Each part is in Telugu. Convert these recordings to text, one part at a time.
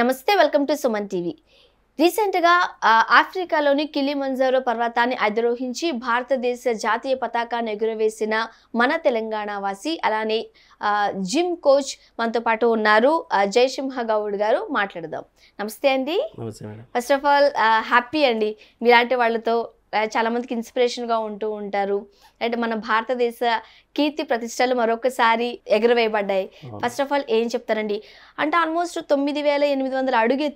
నమస్తే వెల్కమ్ టు సుమన్ టీవీ. రీసెంట్గా ఆఫ్రికాలోని కిలిమంజారో పర్వతాన్ని అధిరోహించి భారతదేశ జాతీయ పతాకాన్ని ఎగురవేసిన మన తెలంగాణ వాసి అలానే జిమ్ కోచ్ మనతో పాటు ఉన్నారు. జయసింహ గౌడ్ గారు, మాట్లాడదాం. నమస్తే అండి. ఫస్ట్ ఆఫ్ ఆల్ హ్యాపీ అండి, మీలాంటి వాళ్ళతో చాలా మందికి ఇన్స్పిరేషన్గా ఉంటూ ఉంటారు. అంటే మన భారతదేశ కీర్తి ప్రతిష్టలు మరొకసారి ఎగురవేయబడ్డాయి. ఫస్ట్ ఆఫ్ ఆల్ ఏం చెప్తారండి? అంటే ఆల్మోస్ట్ 9,800 అడుగు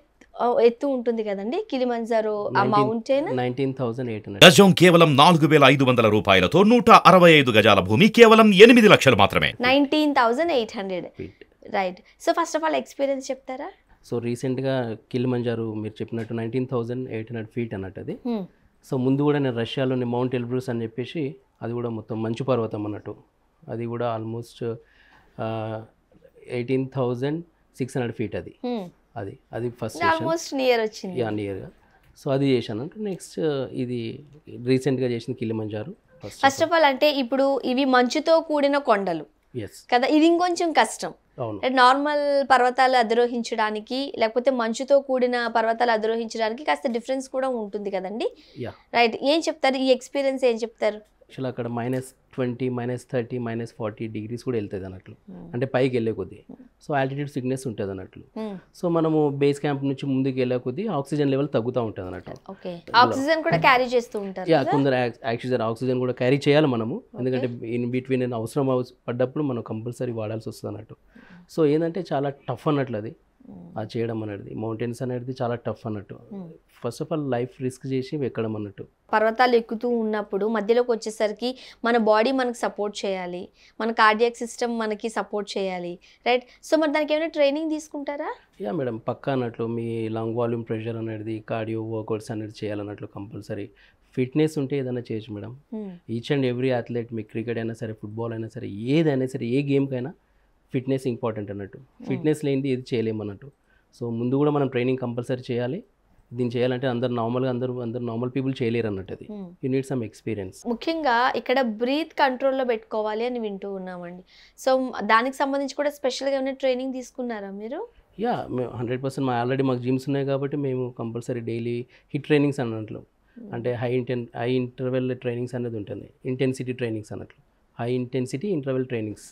ఎత్తు ఉంటుంది కదండి కిలిమంజారో ఆ మౌంటైన్. 19,800 గజం కేవలం 4,500 రూపాయలతో 165 గజాల భూమి కేవలం 8 లక్షలు మాత్రమే. 19,800 right. So first of all experience చెప్తారా? సో రీసెంట్గా కిలిమంజారో మీరు చెప్పినట్టు 19,800 ఫీట్ అన్నట్టు అది. సో ముందు కూడా నేను రష్యాలోని మౌంట్ ఎల్బ్రూస్ అని చెప్పేసి, అది కూడా మొత్తం మంచు పర్వతం అన్నట్టు. అది కూడా ఆల్మోస్ట్ 18,600 ఫీట్ అది. అది ఫస్ట్ ఆల్మోస్ట్ నియర్ వచ్చింది. నియర్గా. సో అది చేశాను. నెక్స్ట్ ఇది రీసెంట్గా చేసిన కిలిమంజారో. ఫస్ట్ ఆఫ్ ఆల్ అంటే ఇప్పుడు ఇవి మంచుతో కూడిన కొండలు కదా, ఇది ఇంకొంచెం కష్టం. నార్మల్ పర్వతాలు అధిరోహించడానికి లేకపోతే మంచుతో కూడిన పర్వతాలు అధిరోహించడానికి కాస్త డిఫరెన్స్ కూడా ఉంటుంది కదండి. రైట్, ఏం చెప్తారు? ఈ ఎక్స్పీరియన్స్ ఏం చెప్తారు? యాక్చువల్ అక్కడ -20, -30, -40 డిగ్రీస్ కూడా వెళ్తుంది అన్నట్లు. అంటే పైకి వెళ్ళే కొద్దీ సో ఆల్టిట్యూడ్ సిక్నెస్ ఉంటుంది అన్నట్లు. సో మనము బేస్ క్యాంప్ నుంచి ముందుకు వెళ్ళే కొద్దీ ఆక్సిజన్ లెవెల్ తగ్గుతూ ఉంటుంది అన్నట్టు. ఆక్సిజన్ కూడా క్యారీ చేస్తూ ఉంటారు. కొందరు ఆక్సిజన్ కూడా క్యారీ చేయాలి మనము, ఎందుకంటే ఇన్ బిట్వీన్ అవసరం పడ్డప్పుడు మనం కంపల్సరీ వాడాల్సి వస్తుంది అన్నట్టు. సో ఏంటంటే చాలా టఫ్ అన్నట్లు అది చేయడం అనేది. మౌంటైన్స్ అనేది చాలా టఫ్ అన్నట్టు. First of all life risk చేసి ఎక్కడం అన్నట్టు. పర్వతాలు ఎక్కుతూ ఉన్నప్పుడు మధ్యలోకి వచ్చేసరికి మన బాడీ మనకు సపోర్ట్ చేయాలి, మన కార్డియాక్ సిస్టమ్ మనకి సపోర్ట్ చేయాలి, రైట్? సో మరి దానికి ఏమైనా ట్రైనింగ్ తీసుకుంటారా? మేడం, పక్కా అన్నట్లు మీ లంగ్ వాల్యూమ్ ప్రెషర్ అనేది, కార్డియో వర్కౌట్స్ అనేది చేయాలన్నట్లు కంపల్సరీ. ఫిట్నెస్ ఉంటే ఏదైనా చేయొచ్చు madam. Each and every athlete, me cricket అయినా సరే, ఫుట్బాల్ అయినా సరే, ఏదైనా సరే, ఏ గేమ్కైనా ఫిట్నెస్ ఇంపార్టెంట్ అన్నట్టు. ఫిట్నెస్ లేనిది ఏది చేయలేమన్నట్టు. సో ముందు కూడా మనం ట్రైనింగ్ కంపల్సరీ చేయాలి. దీన్ని చేయాలంటే అందరు నార్మల్ పీపుల్ చేయలేరు అన్నట్టు. అది యూ నీడ్ సమ్ ఎక్స్పీరియన్స్. ముఖ్యంగా ఇక్కడ బ్రీత్ కంట్రోల్లో పెట్టుకోవాలి అని వింటూ ఉన్నామండి. సో దానికి సంబంధించి కూడా స్పెషల్గా ఏమైనా ట్రైనింగ్ తీసుకున్నారా మీరు? మేము 100% ఆల్రెడీ మాకు జిమ్స్ ఉన్నాయి కాబట్టి మేము కంపల్సరీ డైలీ హిట్ ట్రైనింగ్స్ అన్నట్లు. అంటే హై ఇంటర్వెల్ ట్రైనింగ్స్ అనేది ఉంటుంది. ఇంటెన్సిటీ ట్రైనింగ్స్ అన్నట్లు. High intensity interval trainings.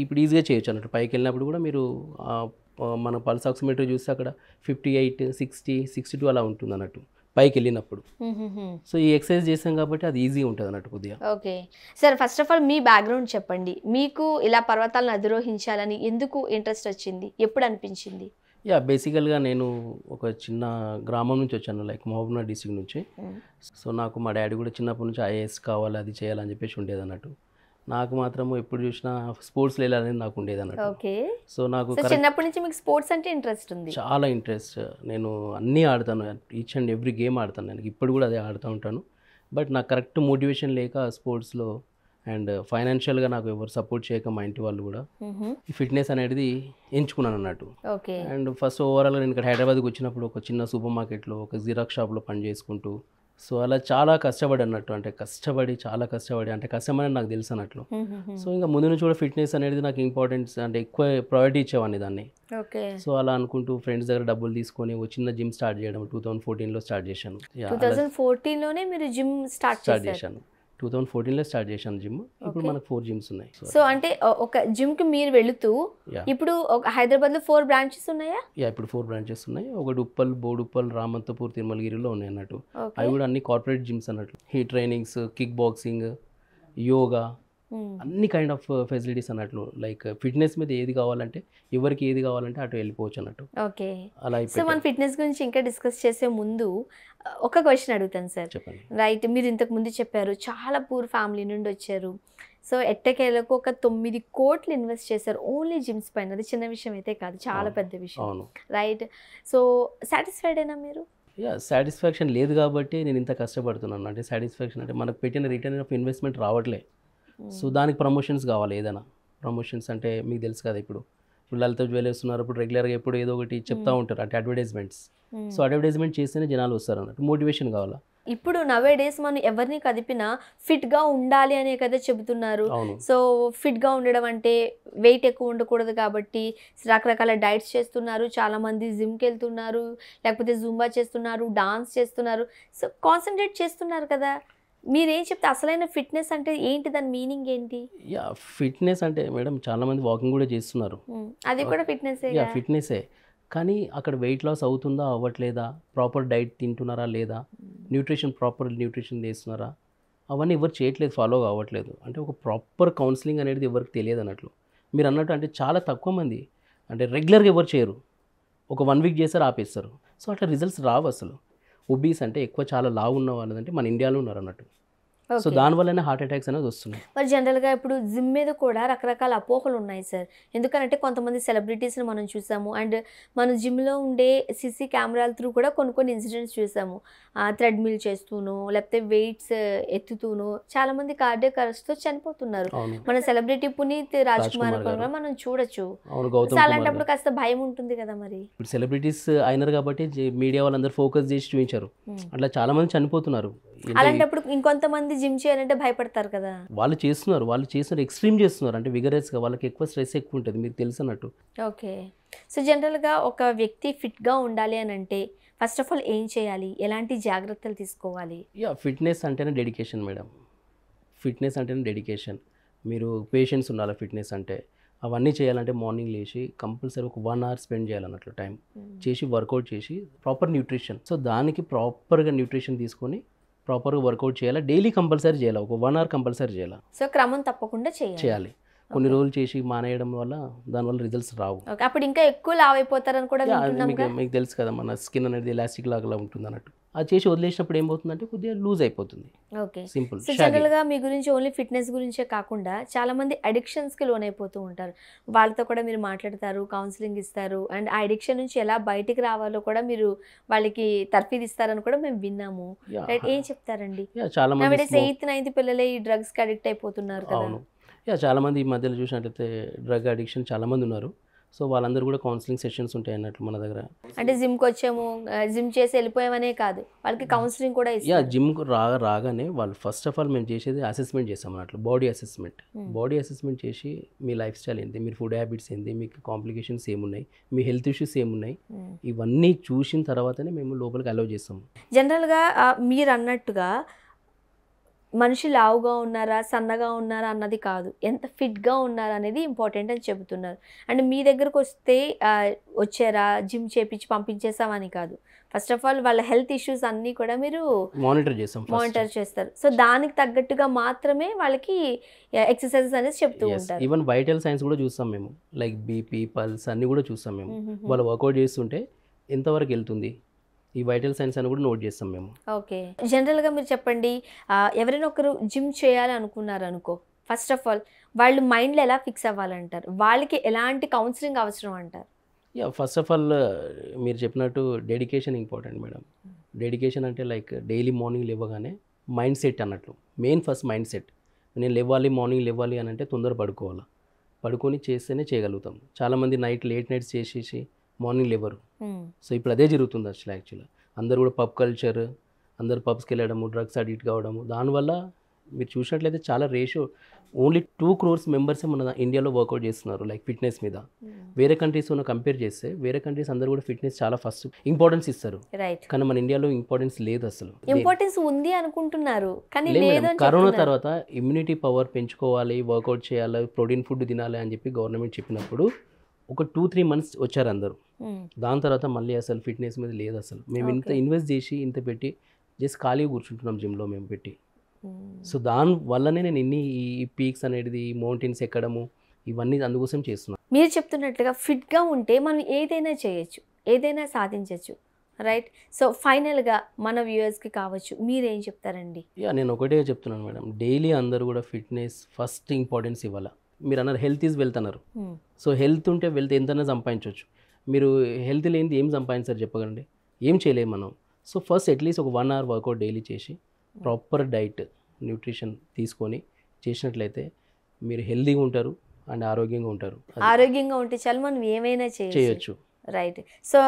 ఇప్పుడు ఈజీగా చేయొచ్చు అన్నట్టు. పైకి వెళ్ళినప్పుడు కూడా మీరు మన పల్స్ ఆక్సిమీటర్ చూస్తే అక్కడ 58, 60, 62 అలా ఉంటుంది అన్నట్టు పైకి వెళ్ళినప్పుడు. సో ఈ ఎక్సర్సైజ్ చేసాం కాబట్టి అది ఈజీ ఉంటుంది అన్నట్టు కొద్దిగా. Okay sir, first of all me background చెప్పండి. మీకు ఇలా పర్వతాలను అధిరోహించాలని ఎందుకు ఇంట్రెస్ట్ వచ్చింది, ఎప్పుడు అనిపించింది? బేసికల్గా నేను ఒక చిన్న గ్రామం నుంచి వచ్చాను, లైక్ మహబూబ్నగర్ డిస్ట్రిక్ట్ నుంచి. సో నాకు మా డాడీ కూడా చిన్నప్పటి నుంచి ఐఏఎస్ కావాలి, అది చేయాలని చెప్పేసి ఉండేది అన్నట్టు. నాకు మాత్రము ఎప్పుడు చూసినా స్పోర్ట్స్లో వెళ్ళాలనేది నాకు ఉండేది అన్నట్టు. సో నాకు చిన్నప్పటి నుంచి మీకు స్పోర్ట్స్ అంటే ఇంట్రెస్ట్ ఉంది? చాలా ఇంట్రెస్ట్. నేను అన్నీ ఆడతాను, ఈచ్ అండ్ ఎవ్రీ గేమ్ ఆడతాను. నేను ఇప్పుడు కూడా అదే ఆడుతూ ఉంటాను. బట్ నాకు కరెక్ట్ మోటివేషన్ లేక స్పోర్ట్స్లో, అండ్ ఫైనాన్షియల్గా నాకు ఎవరు సపోర్ట్ చేయక మా ఇంటి వాళ్ళు కూడా ఈ ఫిట్నెస్ అనేది ఎంచుకున్నాను అన్నట్టు. అండ్ ఫస్ట్ ఓవరాల్గా నేను ఇక్కడ హైదరాబాద్కి వచ్చినప్పుడు ఒక చిన్న సూపర్ మార్కెట్లో ఒక జిరాక్స్ షాప్లో పని చేసుకుంటూ, సో అలా చాలా కష్టపడి అన్నట్టు. అంటే చాలా కష్టపడి అంటే కష్టం అనేది నాకు తెలుసు అన్నట్లు. సో ఇంకా ముందు నుంచి కూడా ఫిట్నెస్ అనేది నాకు ఇంపార్టెన్స్, అంటే ఎక్కువ ప్రయారిటీ ఇచ్చేవాడిని దాన్ని. సో అలా అనుకుంటూ ఫ్రెండ్స్ దగ్గర డబ్బులు తీసుకొని ఒక చిన్న జిమ్ స్టార్ట్ చేయడం 2014లో స్టార్ట్ చేశాను. 2014లోనే మీరు జిమ్ స్టార్ట్ చేశాను? 2014లో స్టార్ట్ చేశాను జిమ్. ఇప్పుడు మనకు 4 జిమ్స్ ఉన్నాయి. సో అంటే ఒక జిమ్ కి మీరు వెళుతూ ఇప్పుడు హైదరాబాద్ లో 4 బ్రాంచెస్ ఉన్నాయా? ఇప్పుడు 4 బ్రాంచెస్ ఉన్నాయి. ఒకటి ఉప్పల్, బోడుప్పల్, రామంతపూర్, తిరుమలగిరిలో ఉన్నాయి అన్నట్టు. అవి కూడా అన్ని కార్పొరేట్ జిమ్స్ అన్నట్లు. Heat trainings, kick boxing, yoga, అన్ని కైండ్ ఆఫ్ ఫెసిలిటీస్ అన్నట్లు. లైక్ ఫిట్నెస్ మీద ఏది కావాలంటే, ఎవరికి ఏది కావాలంటే అటు వెళ్ళిపోవచ్చు అన్నట్టు. అలా సో మన ఫిట్నెస్ గురించి ఇంకా డిస్కస్ చేసే ముందు ఒక క్వశ్చన్ అడుగుతాను సార్. చెప్పండి. రైట్, మీరు ఇంతకు ముందు చెప్పారు చాలా పూర్ ఫ్యామిలీ నుండి వచ్చారు. సో ఎట్టకేలకు ఒక 9 కోట్లు ఇన్వెస్ట్ చేశారు ఓన్లీ జిమ్స్ పైన. అది చిన్న విషయం అయితే కాదు, చాలా పెద్ద విషయం. రైట్, సో సాటిస్ఫైడ్ అయినా మీరు? సాటిస్ఫాక్షన్ లేదు కాబట్టి నేను ఇంత కష్టపడుతున్నాను. అంటే సాటిస్ఫాక్షన్ అంటే మనకు పెట్టిన రిటర్న్ ఆఫ్ ఇన్వెస్ట్మెంట్ రావట్లే. సో దానికి ప్రమోషన్స్ కావాలి. ఏదైనా ప్రమోషన్స్ అంటే మీకు తెలుసు కదా, ఇప్పుడు లలిత జ్యువెలర్స్ ఉన్నారు, ఇప్పుడు రెగ్యులర్గా ఎప్పుడు ఏదో ఒకటి చెప్తూ ఉంటారు, అంటే అడ్వర్టైజ్మెంట్స్. సో అడ్వర్టైజ్మెంట్ చేస్తేనే జనాలు వస్తారు అన్నట్టు. మోటివేషన్ కావాలా. ఇప్పుడు నవే డేస్ మనం ఎవరిని కదిపినా ఫిట్గా ఉండాలి అనే కదా చెబుతున్నారు. అవును. సో ఫిట్గా ఉండడం అంటే వెయిట్ ఎక్కువ ఉండకూడదు కాబట్టి రకరకాల డైట్స్ చేస్తున్నారు, చాలామంది జిమ్కి వెళ్తున్నారు, లేకపోతే జూంబా చేస్తున్నారు, డాన్స్ చేస్తున్నారు. సో కాన్సన్ట్రేట్ చేస్తున్నారు కదా. మీరేం చెప్తే అసలైన ఫిట్నెస్ అంటే ఏంటి, దాని మీనింగ్ ఏంటి? యా ఫిట్నెస్ అంటే మేడం చాలామంది వాకింగ్ కూడా చేస్తున్నారు. అది కూడా ఫిట్నెస్సే. యా ఫిట్నెస్సే. కానీ అక్కడ వెయిట్ లాస్ అవుతుందా అవ్వట్లేదా, ప్రాపర్ డైట్ తింటున్నారా లేదా, ప్రాపర్ న్యూట్రిషన్ చేస్తున్నారా, అవన్నీ ఎవరు చేయట్లేదు, ఫాలో అవ్వట్లేదు. అంటే ఒక ప్రాపర్ కౌన్సిలింగ్ అనేది ఎవరికి తెలియదు అన్నట్లు. మీరు అన్నట్టు అంటే చాలా తక్కువ మంది అంటే రెగ్యులర్గా ఎవరు చేయరు, ఒక 1 వీక్ చేస్తారు ఆపేస్తారు. సో అట్లా రిజల్ట్స్ రావు అసలు. ఒబీస్ అంటే ఎక్కువ చాలా లావు ఉన్న వాళ్ళదంటే మన ఇండియాలో ఉన్నారు అన్నట్టు. సో దానివల్లనే హార్ట్ అటాక్స్ అనేది వస్తున్నాయి. మరి జనరల్గా ఇప్పుడు జిమ్ మీద కూడా రకరకాల అపోహలు ఉన్నాయి సార్. ఎందుకంటే కొంతమంది సెలబ్రిటీస్ని మనం చూసాము, అండ్ మన జిమ్లో ఉండే సీసీ కెమెరాల త్రూ కూడా కొన్ని ఇన్సిడెంట్స్ చూసాము. థ్రెడ్మిల్ చేస్తూనో లేకపోతే వెయిట్స్ ఎత్తుతూనో చాలామంది కార్డియాక్ అరెస్ట్తో చనిపోతున్నారు. మన సెలబ్రిటీ పునీత్ రాజ్కుమార్ కూడా మనం చూడొచ్చు. అలాంటప్పుడు కాస్త భయం ఉంటుంది కదా. మరి ఇప్పుడు సెలబ్రిటీస్ అయినారు కాబట్టి మీడియా వాళ్ళందరూ ఫోకస్ చేసి చూపించారు, అట్లా చాలా మంది చనిపోతున్నారు. అలాంటప్పుడు ఇంకొంతమంది జిమ్ చేయాలంటే భయపడతారు కదా. వాళ్ళు చేస్తున్నారు ఎక్స్ట్రీమ్ చేస్తున్నారు, అంటే విగరస్గా. వాళ్ళకి ఎక్కువ స్ట్రెస్ ఎక్కువ ఉంటుంది, మీకు తెలిసినట్టు. ఓకే. సో జనరల్గా ఒక వ్యక్తి ఫిట్గా ఉండాలి అని అంటే ఫస్ట్ ఆఫ్ ఆల్ ఏం చేయాలి, ఎలాంటి జాగ్రత్తలు తీసుకోవాలి? యా ఫిట్నెస్ అంటేనే డెడికేషన్ మేడం. ఫిట్నెస్ అంటేనే డెడికేషన్. మీరు పేషెన్స్ ఉండాలి. ఫిట్నెస్ అంటే అవన్నీ చేయాలంటే మార్నింగ్ లేచి కంపల్సరీ ఒక 1 అవర్ స్పెండ్ చేయాలన్నట్లు టైం చేసి, వర్కౌట్ చేసి, ప్రాపర్ న్యూట్రిషన్. సో దానికి ప్రాపర్గా న్యూట్రిషన్ తీసుకొని ప్రాపర్గా వర్కౌట్ చేయాలి. డైలీ కంపల్సరీ చేయాలి, ఒక 1 అవర్ కంపల్సరీ చేయాలి. సో క్రమం తప్పకుండా చేయాలి. కొన్ని రోజులు చేసి మానేయడం వల్ల దానివల్ల రిజల్ట్స్ రావు. అప్పుడు ఇంకా ఎక్కువ లావ్ అయిపోతారని కూడా మీకు తెలుసు కదా, మన స్కిన్ అనేది ఎలాస్టిక్ లాగా ఉంటుంది అన్నట్టు. అది చేసి వదిలేసినప్పుడు ఏమవుతుందంటే కొద్దిగా లూజ్ అయిపోతుంది. ఓకే. సింపుల్. సో జనరల్గా మీ గురించి ఓన్లీ ఫిట్నెస్ గురించే కాకుండా చాలామంది అడిక్షన్స్కి లోనైపోతూ ఉంటారు. వాళ్ళతో కూడా మీరు మాట్లాడతారు, కౌన్సిలింగ్ ఇస్తారు, అండ్ ఆ అడిక్షన్ నుంచి ఎలా బయటికి రావాలో కూడా మీరు వాళ్ళకి తర్ఫీదు ఇస్తారని కూడా మేము విన్నాము. ఏం చెప్తారండి? చాలా మంది 8th 9th పిల్లలే ఈ డ్రగ్స్కి అడిక్ట్ అయిపోతున్నారు కదా. అవును. చాలామంది ఈ మధ్యలో చూసినట్లయితే డ్రగ్ అడిక్షన్ చాలామంది ఉన్నారు. సో వాళ్ళందరూ కూడా కౌన్సిలింగ్ సెషన్స్ ఉంటాయి అన్నట్లు మన దగ్గర. అంటే జిమ్కి వచ్చాము, జిమ్ చేసి వెళ్ళిపోయామనే కాదు, వాళ్ళకి కౌన్సిలింగ్ కూడా ఇస్తాం. జిమ్కి రాగానే వాళ్ళు ఫస్ట్ ఆఫ్ ఆల్ మేము చేసేది అసెస్మెంట్ చేస్తాం అన్నట్లు, బాడీ అసెస్మెంట్ చేసి మీ లైఫ్ స్టైల్ ఏంటి, మీ ఫుడ్ హ్యాబిట్స్ ఏంటి, మీకు కాంప్లికేషన్స్ ఏమున్నాయి, మీ హెల్త్ ఇష్యూస్ ఏమున్నాయి, ఇవన్నీ చూసిన తర్వాతనే మేము లోపలికి అలౌ చేస్తాము. జనరల్గా మీరు అన్నట్టుగా మనిషి లావుగా ఉన్నారా సన్నగా ఉన్నారా అన్నది కాదు, ఎంత ఫిట్గా ఉన్నారా అనేది ఇంపార్టెంట్ అని చెబుతున్నారు. అండ్ మీ దగ్గరకు వస్తే వచ్చారా జిమ్ చేపించి పంపించేసామని కాదు, ఫస్ట్ ఆఫ్ ఆల్ వాళ్ళ హెల్త్ ఇష్యూస్ అన్నీ కూడా మీరు మానిటర్ చేస్తారు. సో దానికి తగ్గట్టుగా మాత్రమే వాళ్ళకి ఎక్సర్సైజెస్ అనేది చెప్తూ ఉంటారు. ఈవెన్ వైటల్ సైన్స్ కూడా చూస్తాం మేము, లైక్ బీపీ, పల్స్ అన్నీ కూడా చూస్తాం మేము. వాళ్ళు వర్కౌట్ చేస్తుంటే ఎంతవరకు వెళ్తుంది, ఈ వైటల్ సైన్స్ అని కూడా నోట్ చేస్తాం మేము. ఓకే. జనరల్గా మీరు చెప్పండి, ఎవరైనా ఒకరు జిమ్ చేయాలి అనుకున్నారు అనుకో, ఫస్ట్ ఆఫ్ ఆల్ వాళ్ళు మైండ్లో ఎలా ఫిక్స్ అవ్వాలంటారు, వాళ్ళకి ఎలాంటి కౌన్సిలింగ్ అవసరం అంటారు? ఫస్ట్ ఆఫ్ ఆల్ మీరు చెప్పినట్టు డెడికేషన్ ఇంపార్టెంట్ మేడం. డెడికేషన్ అంటే లైక్ డైలీ మార్నింగ్ లేవగానే మైండ్ సెట్ అన్నట్లు, మెయిన్ ఫస్ట్ మైండ్ సెట్. నేను మార్నింగ్ లేవాలి అని అంటే తొందర పడుకొని చేస్తేనే చేయగలుగుతాం. చాలామంది లేట్ నైట్స్ చేసేసి మార్నింగ్ లేవరు. సో ఇప్పుడు అదే జరుగుతుంది అసలు. యాక్చువల్గా అందరూ కూడా పబ్ కల్చర్, అందరు పబ్స్కి వెళ్ళడము, డ్రగ్స్ అడిక్ట్ కావడము, దానివల్ల మీరు చూసినట్లయితే చాలా రేషియో ఓన్లీ 2 crore మెంబర్సే మన ఇండియాలో వర్కౌట్ చేస్తున్నారు లైక్ ఫిట్నెస్ మీద. వేరే కంట్రీస్ కంపేర్ చేస్తే వేరే కంట్రీస్ అందరూ కూడా ఫిట్నెస్ చాలా ఫస్ట్ ఇంపార్టెన్స్ ఇస్తారు, కానీ మన ఇండియాలో ఇంపార్టెన్స్ లేదు అసలు. ఇంపార్టెన్స్ ఉంది అనుకుంటున్నారు కానీ కరోనా తర్వాత ఇమ్యూనిటీ పవర్ పెంచుకోవాలి, వర్కౌట్ చేయాలి, ప్రోటీన్ ఫుడ్ తినాలి అని చెప్పి గవర్నమెంట్ చెప్పినప్పుడు ఒక 2-3 months వచ్చారు అందరూ. దాని తర్వాత మళ్ళీ అసలు ఫిట్నెస్ మీద లేదు అసలు. మేము ఇంత ఇన్వెస్ట్ చేసి ఇంత పెట్టి జస్ట్ ఖాళీగా కూర్చుంటున్నాం జిమ్లో మేము పెట్టి. సో దాని వల్లనే నేను ఈ పీక్స్ అనేది, మౌంటైన్స్ ఎక్కడము, ఇవన్నీ అందుకోసం చేస్తున్నాను. మీరు చెప్తున్నట్లుగా ఫిట్గా ఉంటే మనం ఏదైనా చేయొచ్చు, ఏదైనా సాధించవచ్చు, రైట్? సో ఫైనల్గా మన వ్యూవర్స్కి కావచ్చు మీరేం చెప్తారండి? నేను ఒకటే చెప్తున్నాను మేడం, డైలీ అందరూ కూడా ఫిట్నెస్ ఫస్ట్ ఇంపార్టెన్స్ ఇవ్వాలి. మీరు అన్నారు హెల్త్ ఈజ్ వెల్త్ అన్నారు. సో హెల్త్ ఉంటే వెల్త్ ఎంతైనా సంపాదించవచ్చు. మీరు హెల్త్ లేనిది ఏం సంపాదించారు చెప్పగలండి? ఏం చేయలేము మనం. సో ఫస్ట్ అట్లీస్ట్ ఒక 1 hour వర్కౌట్ డైలీ చేసి ప్రాపర్ డైట్, న్యూట్రిషన్ తీసుకొని చేసినట్లయితే మీరు హెల్తీగా ఉంటారు అండ్ ఆరోగ్యంగా ఉంటారు. ఆరోగ్యంగా ఉంటే చాలు మనం ఏమైనా చేయొచ్చు. రైట్. సో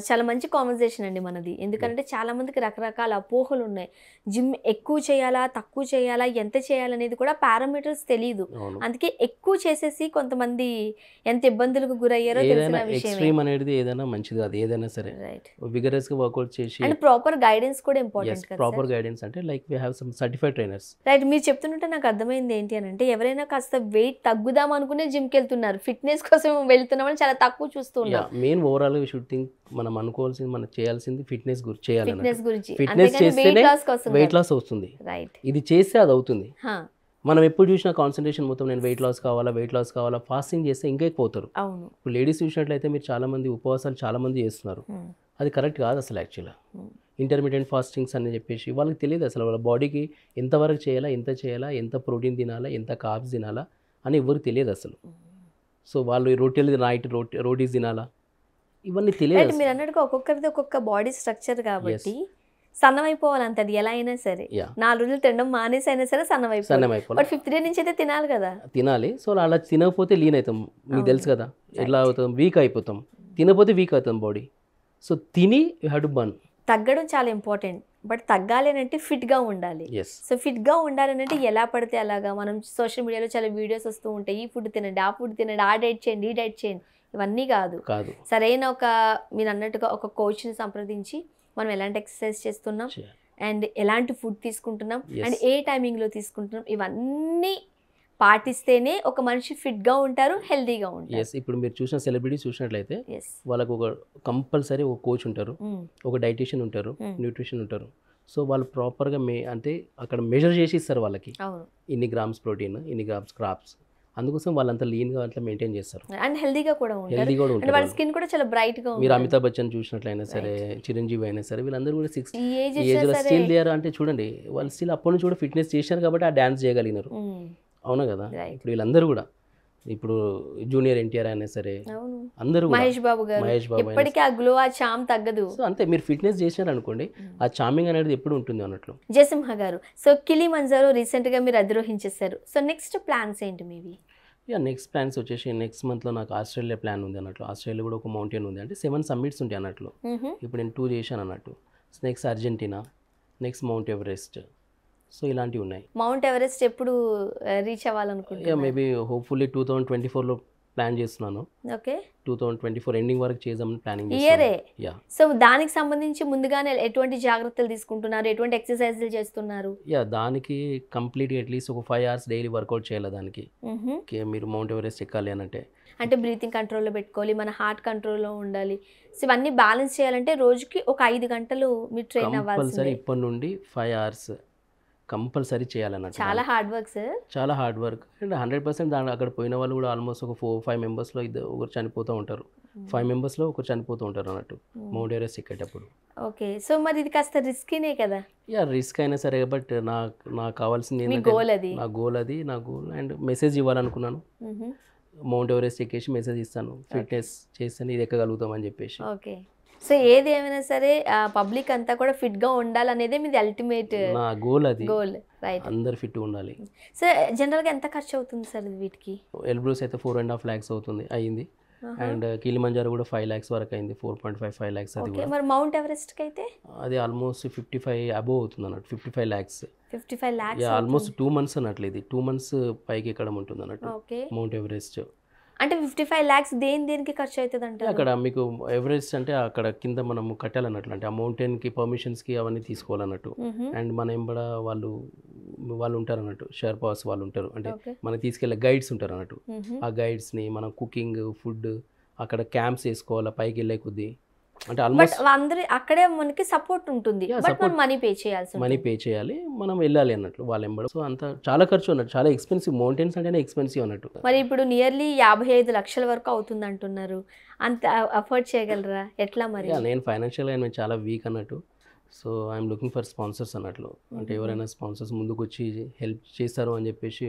చాలా మంచి కాన్వర్సేషన్ అండి మనది. ఎందుకంటే చాలా మందికి రకరకాల అపోహలు ఉన్నాయి. జిమ్ ఎక్కువ చేయాలా, తక్కువ చేయాలా, ఎంత చేయాలనేది కూడా పారామీటర్స్ తెలీదు. అవును. అందుకే ఎక్కువ చేసేసి కొంతమంది ఎంత ఇబ్బందులకు గురయ్యారో ఏదైనా తెలిసిన విషయమే. ఎక్స్ట్రీమ్ అనేది ఏదైనా మంచిది కాదు, ఏదైనా సరే రైట్. విగరస్గా వర్కౌట్ చేసి అండ్ ప్రాపర్ గైడెన్స్ కూడా ఇంపార్టెంట్ కదా ప్రాపర్ గైడెన్స్ అంటే like we have some certified trainers. Right. మీరు చెప్తుంటే నాకు అర్థమైంది ఏంటి అని అంటే ఎవరైనా కాస్త వెయిట్ తగ్గుదాం అనుకునే జిమ్కి వెళ్తున్నారు, ఫిట్నెస్ కోసం వెళ్తున్నామని చాలా తక్కువ చూస్తున్నారు. Main overall we should think మనం అనుకోవాల్సింది, మనం చేయాల్సింది ఫిట్నెస్ గురించి చేయాలి. ఫిట్నెస్ గురించి ఫిట్నెస్ చేస్తేనే వెయిట్ లాస్ వస్తుంది. రైట్. ఇది చేస్తే అది అవుతుంది. మనం ఎప్పుడు చూసినా కాన్సన్ట్రేషన్ మొత్తం నేను వెయిట్ లాస్ కావాలా, ఫాస్టింగ్ చేస్తే ఇంకా ఎక్కువ అవుతారు. అవును. ఇప్పుడు లేడీస్ చూసినట్లయితే మీరు చాలా మంది ఉపవాసాలు చాలా మంది చేస్తున్నారు, అది కరెక్ట్ కాదు అసలు. యాక్చువల్గా ఇంటర్మీడియట్ ఫాస్టింగ్స్ అని చెప్పేసి వాళ్ళకి తెలియదు అసలు వాళ్ళ బాడీకి ఎంతవరకు చేయాలా, ఎంత ప్రోటీన్ తినాలా, ఎంత కార్బ్స్ తినాలా అని ఎవరికి తెలియదు అసలు. సో వాళ్ళు రొట్టెలు నైట్ రోటీస్ తినాలా ఇవన్నీ తెలియదు. మీరు అన్నట్టుగా ఒక్కొక్కరిది ఒక్కొక్క బాడీ స్ట్రక్చర్ కాబట్టి సన్నం అయిపోవాలంటే అది ఎలా అయినా సరే 4 రోజులు తినడం మానేసి అయినా సరే సన్నం అయిపోవాలి. బట్ 5th డే నుంచి అయితే తినాలి కదా. తినాలి. సో అలా తినకపోతే లీన్ అవుతాం, మీకు తెలుసు కదా ఎలా అవుతాం, వీక్ అయిపోతాం. తినకపోతే వీక్ అవుతాం బాడీ. సో తిని యూ హ్యావ్ టు బర్న్. తగ్గడం చాలా ఇంపార్టెంట్, బట్ తగ్గాలి అని అంటే ఫిట్గా ఉండాలి. సో ఫిట్గా ఉండాలి అంటే ఎలా పడితే అలాగా మనం సోషల్ మీడియాలో చాలా వీడియోస్ వస్తూ ఉంటాయి, ఈ ఫుడ్ తినండి, ఆ ఫుడ్ తినండి, ఆ డైట్ చేయండి, ఈ డైట్ చేయండి, ఇవన్నీ కాదు. సరైన మీరు అన్నట్టుగా ఒక కోచ్ని సంప్రదించి మనం ఎలాంటి ఎక్సర్సైజ్ చేస్తున్నాం అండ్ ఎలాంటి ఫుడ్ తీసుకుంటున్నాం అండ్ ఏ టైమింగ్లో తీసుకుంటున్నాం, ఇవన్నీ పాటిస్తేనే ఒక మనిషి ఫిట్గా ఉంటారు, హెల్తీగా ఉంటారు. ఇప్పుడు మీరు చూసిన సెలబ్రిటీస్ చూసినట్లయితే వాళ్ళకు ఒక కంపల్సరీ ఒక కోచ్ ఉంటారు, ఒక డైటీషియన్ ఉంటారు, న్యూట్రిషన్ ఉంటారు. సో వాళ్ళు ప్రాపర్గా అంటే అక్కడ మెజర్ చేసి ఇస్తారు వాళ్ళకి, ఇన్ని గ్రామ్స్ ప్రోటీన్, ఇన్ని గ్రామ్స్ క్రాప్స్. అందుకోసం వాళ్ళంతా లీన్గా అట్లా మెయింటైన్ చేస్తారు అండ్ హెల్దీగా కూడా ఉంటారు. వాళ్ళ స్కిన్ కూడా చాలా బ్రైట్గా ఉంటుంది. మీరు అమితాబ్ బచ్చన్ చూసినట్లయినా సరే, చిరంజీవి అయినా సరే, వీళ్ళందరూ కూడా 60 ఏజ్లో స్టిల్ దే ఆర్. అంటే చూడండి వాళ్ళు స్టిల్ అప్పటి నుంచి కూడా ఫిట్నెస్ చేశారు కాబట్టి ఆ డాన్స్ చేయగలిగినారు. అవునా కదా. ఇప్పుడు వీళ్ళందరూ కూడా ఇప్పుడు జూనియర్ ఎన్టీఆర్ అయినా సరే, అందరూ మహేష్ బాబు గారు ఎప్పటికీ ఆ గ్లో, ఆ చామ్ తగ్గదు. సో అంతే, మీరు ఫిట్నెస్ చేసినారు అనుకోండి, ఆ చామింగ్ అనేది ఎప్పుడు ఉంటుంది అన్నట్లు. జయసింహ గారు, సో కిలిమంజారో రీసెంట్గా మీరు అధిరోహించేశారు. సో నెక్స్ట్ ప్లాన్స్ ఏంటి మీవి? నెక్స్ట్ ప్లాన్స్ వచ్చేసి నెక్స్ట్ మంత్లో నాకు ఆస్ట్రేలియా ప్లాన్ ఉంది అన్నట్లు. ఆస్ట్రేలియా కూడా ఒక మౌంటైన్ ఉంది, అంటే 7 సమ్మిట్స్ ఉంటాయి అన్నట్లు. ఇప్పుడు నేను 2 చేశాను అన్నట్టు. Next Argentina, next mount Everest. So ఇలాంటివి ఉన్నాయి. మౌంట్ ఎవరెస్ట్ ఎప్పుడు రీచ్ అవ్వాలనుకుంటున్నాను? మేబీ హోప్ఫుల్లీ 2024లో ప్లాన్ చేస్తున్నాను. ఓకే, 2024 ఎండింగ్ వరకు చేద్దామని ప్లానింగ్ ఇయరే. సో దానికి సంబంధించి ముందుగానే ఎటువంటి జాగ్రత్తలు తీసుకుంటున్నారు, ఎటువంటి ఎక్సర్సైజులు చేస్తున్నారు? దానికి కంప్లీట్గా అట్లీస్ట్ ఒక 5 hours డైలీ వర్కౌట్ చేయాలి దానికి. మీరు మౌంట్ ఎవరెస్ట్ ఎక్కాలి అంటే బ్రీతింగ్ కంట్రోల్లో పెట్టుకోవాలి, మన హార్ట్ కంట్రోల్లో ఉండాలి. సో ఇవన్నీ బ్యాలెన్స్ చేయాలంటే రోజుకి ఒక 5 గంటలు మీరు ట్రైన్ అవ్వాల్సిందే. ఇప్పటి నుండి 5 hours కంపల్సరీ చేయాలన్నట్టు. చాలా హార్డ్ వర్క్ సార్, చాలా హార్డ్ వర్క్. అండ్ 100% దాని అక్కడ పోయిన వాళ్ళు కూడా ఆల్మోస్ట్ ఒక 4-5 మెంబర్స్లో ఒకరు చనిపోతూ ఉంటారు, 5 మెంబర్స్లో ఒకరు చనిపోతూ ఉంటారు అన్నట్టు మౌంట్ ఎవరెస్ట్ ఎక్కేటప్పుడు. ఓకే, సో మరి ఇది కాస్త రిస్కీనే కదా? రిస్క్ అయినా సరే, బట్ నాకు కావాల్సింది నా గోల్ అది. అండ్ మెసేజ్ ఇవ్వాలనుకున్నాను. మౌంట్ ఎవరెస్ట్ ఎక్కేసి మెసేజ్ ఇస్తాను, ఫిట్నెస్ చేస్తే ఇది ఎక్కగలుగుతామని చెప్పేసి. ఓకే, సో ఏది ఏమైనా సరే పబ్లిక్ అంతా కూడా ఫిట్ గా ఉండాలనేదే మీది అల్టిమేట్ గోల్. అది గోల్, రైట్. అందరు ఫిట్ ఉండాలి. సో జనరల్ గా ఎంత ఖర్చు అవుతుంది సార్ వీటికి? ఎల్బ్రూస్ అయితే 4.5 lakhs అయింది. అండ్ కిలిమంజారో కూడా 5 lakhs వరకు అయింది, 4.5 lakhs. అది కూడా. మరి మౌంట్ ఎవరెస్ట్ కి అయితే అది ఆల్మోస్ట్ 55 అబోవ్ అవుతుంది అన్నట్టు, 55 lakhs. 55 lakhs ఆల్మోస్ట్ 2 months అన్నట్లు. ఇది 2 months పైకి ఎక్కడం ఉంటుంది అన్నట్టు మౌంట్ ఎవరెస్ట్. అంటే 55 lakhs దేనికి ఖర్చు అవుతుంది అంటే? అక్కడ మీకు ఎవరెస్ట్ అంటే అక్కడ కింద మనం కట్టాలన్నట్లు, అంటే ఆ మౌంటైన్కి పర్మిషన్స్కి అవన్నీ తీసుకోవాలన్నట్టు. అండ్ మన ఎంబడ వాళ్ళు ఉంటారు అన్నట్టు, షెర్పాస్ వాళ్ళు ఉంటారు, అంటే మనకి తీసుకెళ్ళే గైడ్స్ ఉంటారు అన్నట్టు. ఆ గైడ్స్ని మనం కుకింగ్, ఫుడ్ అక్కడ క్యాంప్స్ వేసుకోవాలి పైకి వెళ్ళే కొద్దీ. అంటే ఆల్మోస్ట్ అందరూ అక్కడే మనకి సపోర్ట్ ఉంటుంది, మనీ పే చేయాలి, మనం వెళ్ళాలి అన్నట్లు వాళ్ళ ఎంబడ. సో అంత చాలా ఖర్చు అన్నట్టు, చాలా ఎక్స్పెన్సివ్. మౌంటైన్స్ అంటేనే ఎక్స్పెన్సివ్ అన్నట్టు. మరి ఇప్పుడు నియర్లీ 55 లక్షల వరకు అవుతుంది అంటున్నారు, అంత అఫోర్డ్ చేయగలరా ఎట్లా? మరి నేను ఫైనాన్షియల్గా నేను చాలా వీక్ అన్నట్టు. So I'm looking for sponsors అన్నట్లు. అంటే ఎవరైనా స్పాన్సర్స్ ముందుకు వచ్చి హెల్ప్ చేస్తారు అని చెప్పేసి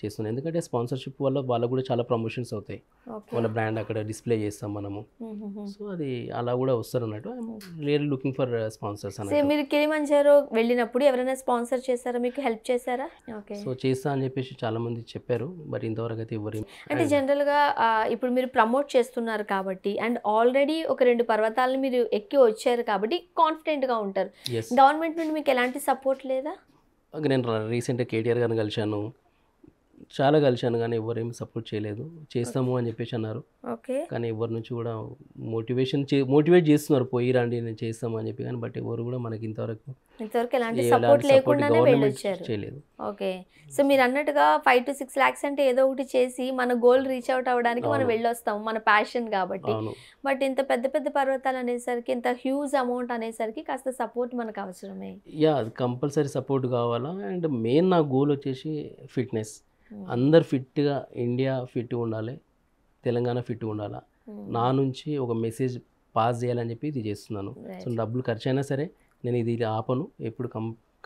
చేస్తున్నాను. ఎందుకంటే స్పాన్సర్షిప్ వల్ల వాళ్ళకు కూడా చాలా ప్రమోషన్స్ అవుతాయి. ఓకే. వాళ్ళ బ్రాండ్ అక్కడ డిస్ప్లే చేస్తాం మనము. సో అది అలా కూడా వస్తారు అన్నట్టు. I'm really looking for sponsors so అన్నట్టు. మీరు కిలిమంజారో వెళ్ళినప్పుడు ఎవరైనా స్పాన్సర్ చేశారా, మీకు హెల్ప్ చేశారా? ఓకే. సో చేస్తా అని చెప్పేసి చాలామంది చెప్పారు, బట్ ఇంతవరకు అయితే ఎవరు. అంటే జనరల్గా ఇప్పుడు మీరు ప్రమోట్ చేస్తున్నారు కాబట్టి అండ్ ఆల్రెడీ ఒక 2 పర్వతాలను మీరు ఎక్కి వచ్చారు కాబట్టి కాన్ఫిడెంట్గా ఉంటారు. ఎస్, గవర్నమెంట్ నుండి మీకు ఎలాంటి సపోర్ట్ లేదా? నేను రీసెంట్గా కేటీఆర్ గారిని కలిశాను, చాలా కలిశాను, కానీ ఎవరేమి సపోర్ట్ చేయలేదు. చేస్తాము అని చెప్పేసి అన్నారు, ఓకే. కానీ ఎవరి నుంచి కూడా మోటివేట్ చేస్తున్నారు, పోయి రండి నేను చేస్తాము అని చెప్పి, కానీ బట్ ఎవరు కూడా మనకి ఇంతవరకు ఇంతవరకు ఎలాంటి ఎలాంటి సపోర్ట్ support లేకుండానే government వెళ్ళొచ్చారు. చేయలేదు. ఓకే. సో మీరు అన్నట్టుగా 5 to 6 lakhs అంటే ఏదో ఒకటి చేసి మన గోల్ రీచ్ అవుట్ అవ్వడానికి మనం అవును. వెళ్ళొస్తాం, మన ప్యాషన్ కాబట్టి. అవును, బట్ ఇంత పెద్ద పెద్ద పర్వతాలు అనేసరికి, ఇంత హ్యూజ్ అమౌంట్ అనేసరికి కాస్త సపోర్ట్ మనకు అవసరమే. యా, అది కంపల్సరీ సపోర్ట్ కావాలా. అండ్ మెయిన్ నా గోల్ వచ్చేసి ఫిట్నెస్. అందరు ఫిట్గా, ఇండియా ఫిట్గా ఉండాలి, తెలంగాణ ఫిట్గా ఉండాలా. నా నుంచి ఒక మెసేజ్ పాస్ చేయాలని చెప్పి ఇది చేస్తున్నాను. సో డబ్బులు ఖర్చు అయినా సరే నేను ఇది ఆపను, ఎప్పుడు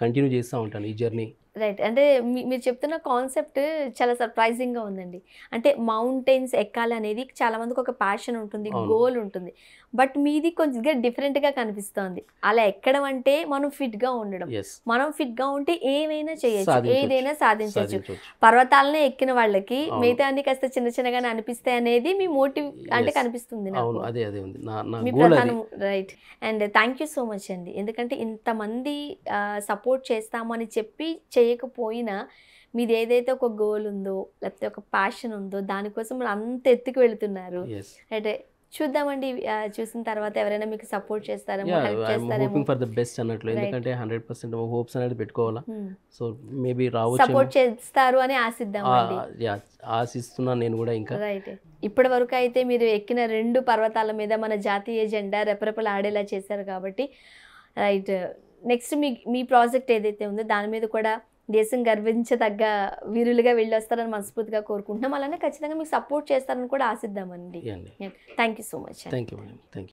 కంటిన్యూ చేస్తూ ఉంటాను ఈ జర్నీ. రైట్. అంటే మీరు చెప్తున్న కాన్సెప్ట్ చాలా సర్ప్రైజింగ్గా ఉందండి. అంటే మౌంటైన్స్ ఎక్కాలి అనేది చాలా మందికి ఒక ప్యాషన్ ఉంటుంది, అవును. గోల్ ఉంటుంది. బట్ మీది కొంచెంగా డిఫరెంట్గా కనిపిస్తోంది. అలా ఎక్కడం అంటే మనం ఫిట్గా ఉండడం. ఎస్, మనం ఫిట్గా ఉంటే ఏమైనా చేయొచ్చు, సాధించొచ్చు. ఏదైనా సాధించవచ్చు. సాధించవచ్చు. పర్వతాలనే ఎక్కిన వాళ్ళకి అవును. మిగతా అన్ని కాస్త చిన్న చిన్నగానే అనిపిస్తాయి అనేది మీ మోటివ్ అంటే Yes. కనిపిస్తుంది అవును, నాకు. అదే ఉంది నా మీ గోల్ అది. ప్రధానం. Right. And thank you so much అండి. ఎందుకంటే ఇంతమంది సపోర్ట్ చేస్తామని చెప్పి చేయకపోయినా మీది ఏదైతే ఒక గోల్ ఉందో, లేకపోతే ఒక ప్యాషన్ ఉందో, దానికోసం మీరు అంత ఎత్తుకు వెళ్తున్నారు. Yes. అయితే చూద్దామండి, చూసిన తర్వాత ఎవరైనా మీకు సపోర్ట్ చేస్తారేమో, Yeah, హెల్ప్ I'm చేస్తారేమో. hoping for the best అన్నట్లు. Right. ఎందుకంటే 100% హోప్స్ అనేది పెట్టుకోవాలా. సో మేబీ రావచ్చు, సపోర్ట్ చేస్తారు అని ఆశిద్దామండి. ఆశిస్తున్నాను నేను కూడా ఇంకా. రైట్. ఇప్పటి వరకు అయితే మీరు ఎక్కిన 2 పర్వతాల మీద మన జాతీయ జెండా రెపరెపలు ఆడేలా చేశారు కాబట్టి రైట్. నెక్స్ట్ మీ ప్రాజెక్ట్ ఏదైతే ఉందో దాని మీద కూడా దేశం గర్వించదగ్గ వీరులుగా వెళ్ళొస్తారని మనస్ఫూర్తిగా కోరుకుంటున్నాం. అలానే ఖచ్చితంగా మీకు సపోర్ట్ చేస్తారని కూడా ఆశిద్దామండి. Yeah, అండి. Thank you so much. Thank you madam, thank you.